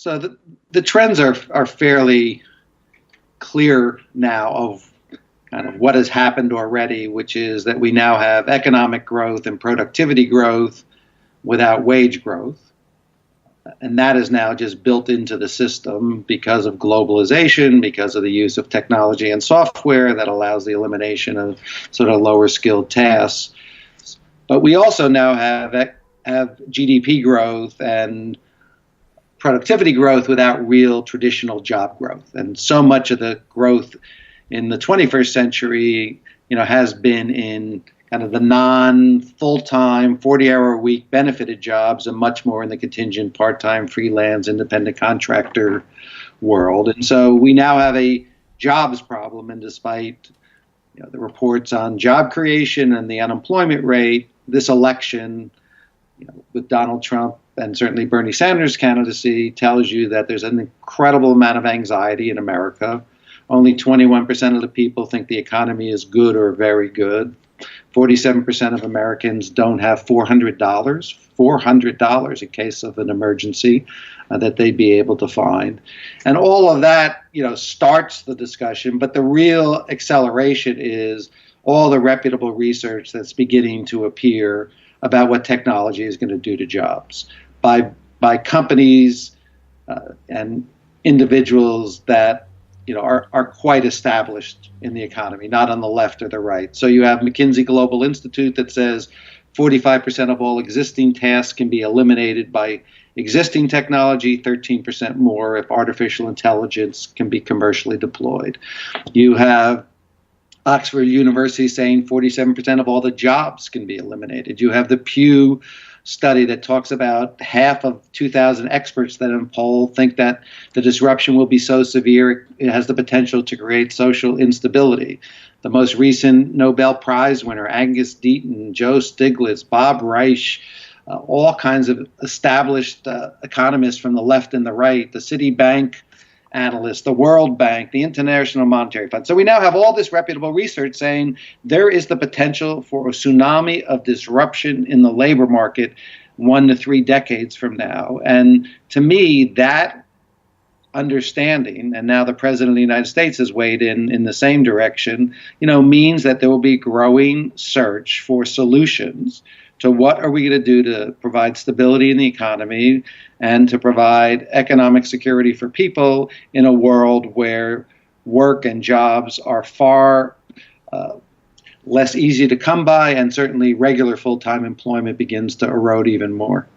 So the trends are fairly clear now of kind of what has happened already, which is that we now have economic growth and productivity growth without wage growth. And that is now just built into the system because of globalization, because of the use of technology and software that allows the elimination of sort of lower skilled tasks. But we also now have GDP growth and productivity growth without real traditional job growth. And so much of the growth in the 21st century, has been in kind of the non-full-time, 40-hour-a-week benefited jobs, and much more in the contingent, part-time, freelance, independent contractor world. And so we now have a jobs problem, and despite the reports on job creation and the unemployment rate, this election, with Donald Trump and certainly Bernie Sanders' candidacy, tells you that there's an incredible amount of anxiety in America. Only 21% of the people think the economy is good or very good. 47% of Americans don't have $400 in case of an emergency that they'd be able to find. And all of that, starts the discussion. But the real acceleration is all the reputable research that's beginning to appear about what technology is going to do to jobs by companies and individuals that are quite established in the economy, not on the left or the right. So you have McKinsey Global Institute that says 45% of all existing tasks can be eliminated by existing technology, 13% more if artificial intelligence can be commercially deployed. You have Oxford University saying 47% of all the jobs can be eliminated. You have the Pew study that talks about half of 2,000 experts that in poll think that the disruption will be so severe it has the potential to create social instability. The most recent Nobel Prize winner, Angus Deaton, Joe Stiglitz, Bob Reich, all kinds of established economists from the left and the right, the Citibank analysts, the World Bank, the International Monetary Fund. So we now have all this reputable research saying there is the potential for a tsunami of disruption in the labor market 1 to 3 decades from now. And to me, that understanding, and now the President of the United States has weighed in the same direction, means that there will be growing search for solutions to what are we going to do to provide stability in the economy and to provide economic security for people in a world where work and jobs are far less easy to come by, and certainly regular full-time employment begins to erode even more.